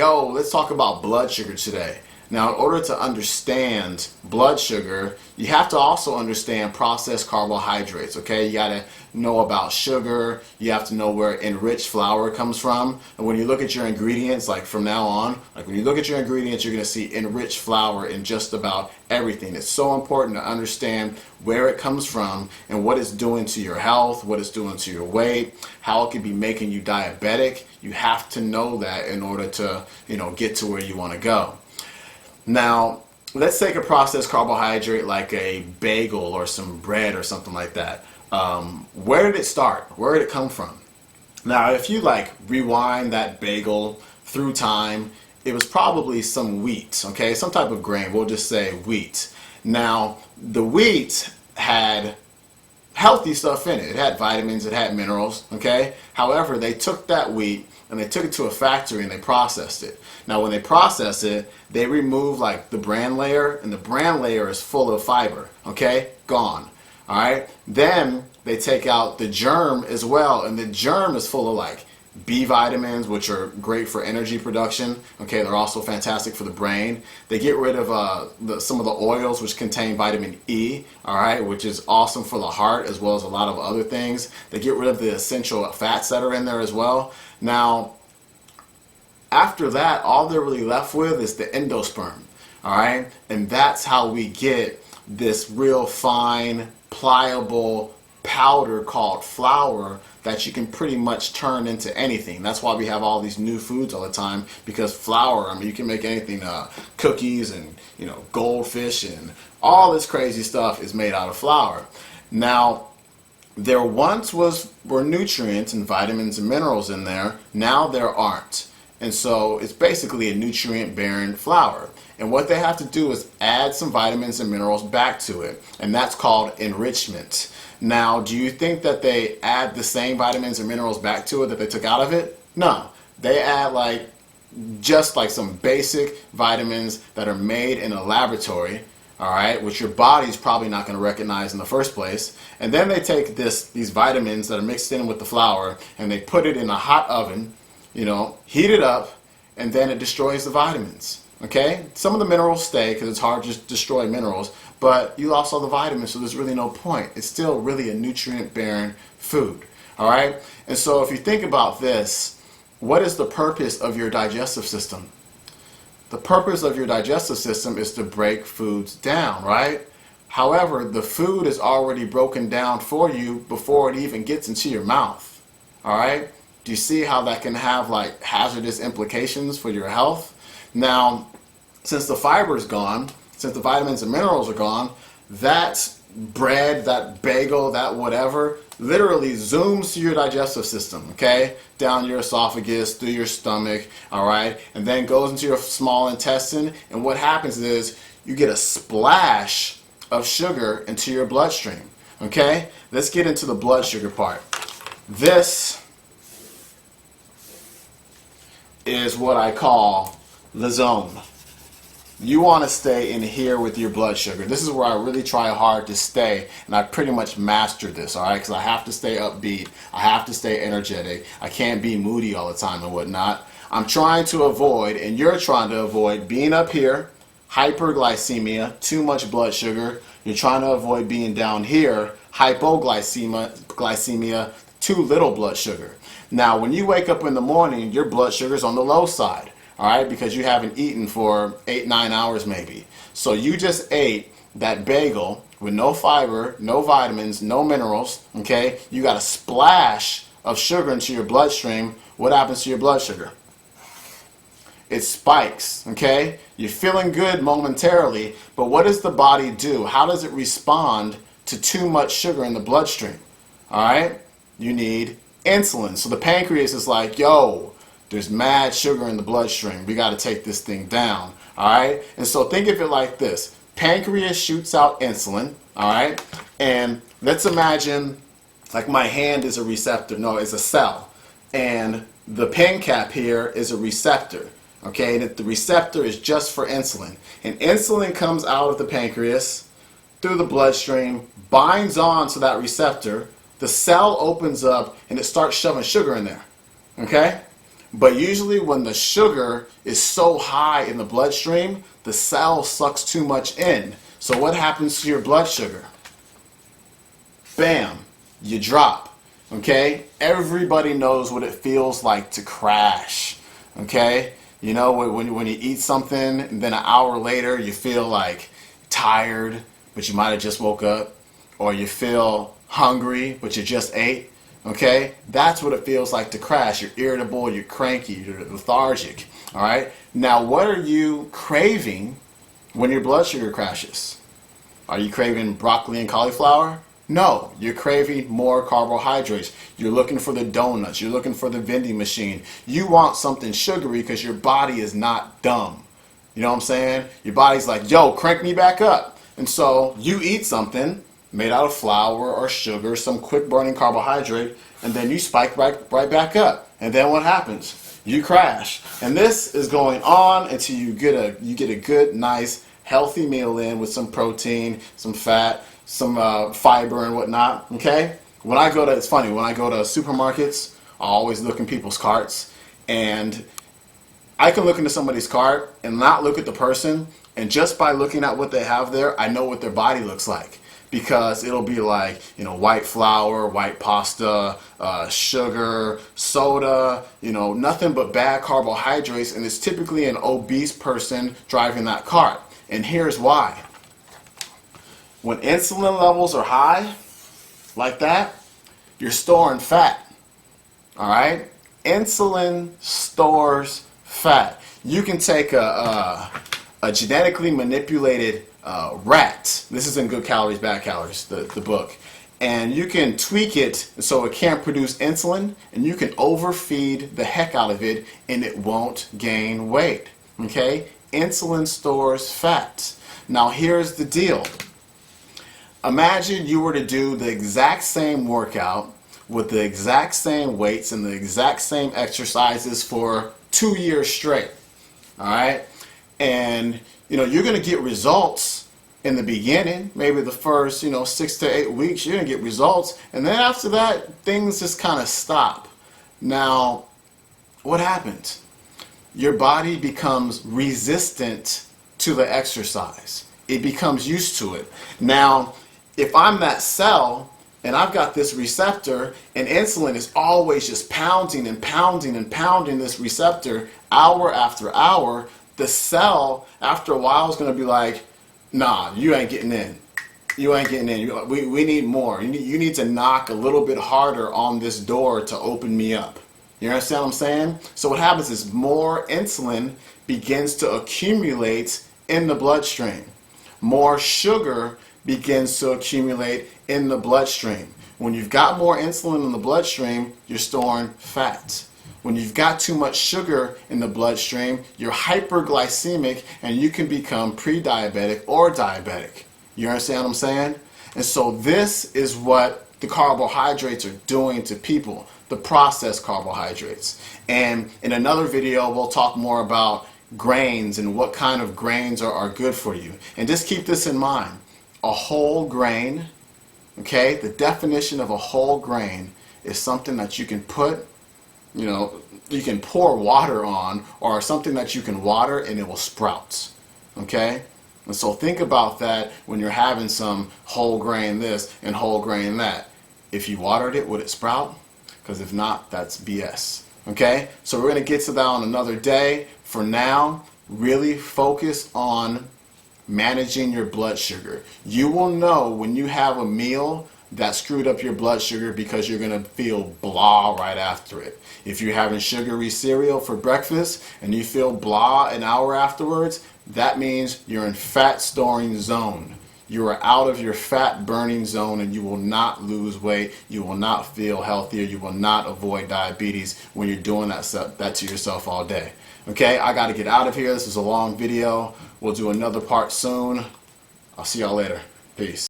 yo, let's talk about blood sugar today. Now, in order to understand blood sugar, you have to also understand processed carbohydrates, okay? You gotta know about sugar, you have to know where enriched flour comes from. And when you look at your ingredients, like from now on, like when you look at your ingredients, you're gonna see enriched flour in just about everything. It's so important to understand where it comes from and what it's doing to your health, what it's doing to your weight, how it could be making you diabetic. You have to know that in order to, get to where you wanna go. Now, let's take a processed carbohydrate like a bagel or some bread or something like that. Where did it start? Where did it come from? Now, if you rewind that bagel through time, it was probably some wheat, okay? Some type of grain, we'll just say wheat. Now, the wheat had healthy stuff in it. It had vitamins, it had minerals, okay? However, they took that wheat and they took it to a factory and they processed it. Now, when they process it, they remove the bran layer, and the bran layer is full of fiber, okay? Gone, all right? Then they take out the germ as well, and the germ is full of B vitamins, which are great for energy production, okay? They're also fantastic for the brain. They get rid of some of the oils, which contain vitamin E, all right, which is awesome for the heart as well as a lot of other things. They get rid of the essential fats that are in there as well. Now, after that, all they're really left with is the endosperm, all right? And that's how we get this real fine, pliable powder called flour that you can pretty much turn into anything. That's why we have all these new foods all the time, because flour, you can make anything, cookies and, goldfish and all this crazy stuff is made out of flour. Now, there once were nutrients and vitamins and minerals in there. Now there aren't. And so it's basically a nutrient-bearing flour. And what they have to do is add some vitamins and minerals back to it. And that's called enrichment. Now, do you think that they add the same vitamins and minerals back to it that they took out of it? No. They add just some basic vitamins that are made in a laboratory, all right, which your body's probably not going to recognize in the first place. And then they take these vitamins that are mixed in with the flour and they put it in a hot oven, heat it up, and then it destroys the vitamins, okay? Some of the minerals stay because it's hard to destroy minerals, but you lost all the vitamins, so there's really no point. It's still really a nutrient-bearing food, all right? And so if you think about this, what is the purpose of your digestive system? The purpose of your digestive system is to break foods down, right? However, the food is already broken down for you before it even gets into your mouth, all right? Do you see how that can have hazardous implications for your health? Now, since the fiber is gone, since the vitamins and minerals are gone, that bread, that bagel, that whatever, literally zooms to your digestive system, okay? Down your esophagus, through your stomach, all right? And then goes into your small intestine. And what happens is you get a splash of sugar into your bloodstream, okay? Let's get into the blood sugar part. This is what I call the zone. You want to stay in here with your blood sugar. This is where I really try hard to stay, and I pretty much mastered this, all right? Because I have to stay upbeat. I have to stay energetic. I can't be moody all the time and whatnot. I'm trying to avoid, and you're trying to avoid, being up here, hyperglycemia, too much blood sugar. You're trying to avoid being down here, hypoglycemia, too little blood sugar. Now, when you wake up in the morning, your blood sugar's on the low side, all right, because you haven't eaten for 8-9 hours maybe. So you just ate that bagel with no fiber, no vitamins, no minerals, okay? You got a splash of sugar into your bloodstream. What happens to your blood sugar? It spikes, okay? You're feeling good momentarily, but what does the body do? How does it respond to too much sugar in the bloodstream? All right? You need insulin. So the pancreas is like, yo, there's mad sugar in the bloodstream. We got to take this thing down. All right? And so think of it like this. Pancreas shoots out insulin. All right? And let's imagine like my hand is a receptor. No, it's a cell. And the pen cap here is a receptor. Okay? And the receptor is just for insulin. And insulin comes out of the pancreas through the bloodstream, binds on to that receptor. The cell opens up and it starts shoving sugar in there. Okay? But usually when the sugar is so high in the bloodstream, the cell sucks too much in. So what happens to your blood sugar? Bam, you drop. Okay? Everybody knows what it feels like to crash. Okay? You know, when you eat something and then an hour later you feel like tired, but you might have just woke up, or you feel hungry, but you just ate. Okay? That's what it feels like to crash. You're irritable, you're cranky, you're lethargic. All right? Now, what are you craving when your blood sugar crashes? Are you craving broccoli and cauliflower? No, you're craving more carbohydrates. You're looking for the donuts. You're looking for the vending machine. You want something sugary because your body is not dumb. You know what I'm saying? Your body's like, yo, crank me back up. And so you eat something made out of flour or sugar, some quick burning carbohydrate, and then you spike right back up. And then what happens? You crash. And this is going on until you get a good, nice, healthy meal in with some protein, some fat, some fiber and whatnot. Okay? It's funny, when I go to supermarkets, I always look in people's carts, and I can look into somebody's cart and not look at the person, and just by looking at what they have there, I know what their body looks like. Because it'll be like, white flour, white pasta, sugar, soda, nothing but bad carbohydrates, and it's typically an obese person driving that cart. And here's why. When insulin levels are high, like that, you're storing fat. All right? Insulin stores fat. You can take a genetically manipulated rat. This is in Good Calories, Bad Calories, the book. And you can tweak it so it can't produce insulin, and you can overfeed the heck out of it, and it won't gain weight. Okay? Insulin stores fat. Now here's the deal. Imagine you were to do the exact same workout with the exact same weights and the exact same exercises for 2 years straight. All right? And you're going to get results in the beginning, maybe the first 6 to 8 weeks. You're going to get results, and then after that things just kind of stop. Now what happens? Your body becomes resistant to the exercise. It becomes used to it. Now if I'm that cell and I've got this receptor, and insulin is always just pounding and pounding and pounding this receptor hour after hour, the cell after a while is going to be like, nah, you ain't getting in. You ain't getting in. We need more. You need to knock a little bit harder on this door to open me up. You understand what I'm saying? So what happens is more insulin begins to accumulate in the bloodstream. More sugar begins to accumulate in the bloodstream. When you've got more insulin in the bloodstream, you're storing fat. When you've got too much sugar in the bloodstream, you're hyperglycemic, and you can become pre-diabetic or diabetic. You understand what I'm saying? And so this is what the carbohydrates are doing to people, the processed carbohydrates. And in another video, we'll talk more about grains and what kind of grains are good for you. And just keep this in mind. A whole grain, okay, the definition of a whole grain is something that you can put, you can pour water on, or something that you can water and it will sprout, okay? And so think about that when you're having some whole grain this and whole grain that. If you watered it, would it sprout? Because if not, that's BS, okay? So we're going to get to that on another day. For now, really focus on managing your blood sugar. You will know when you have a meal that screwed up your blood sugar because you're going to feel blah right after it. If you're having sugary cereal for breakfast and you feel blah an hour afterwards, that means you're in fat storing zone. You are out of your fat burning zone, and you will not lose weight. You will not feel healthier. You will not avoid diabetes when you're doing that to yourself all day. Okay, I got to get out of here. This is a long video. We'll do another part soon. I'll see y'all later. Peace.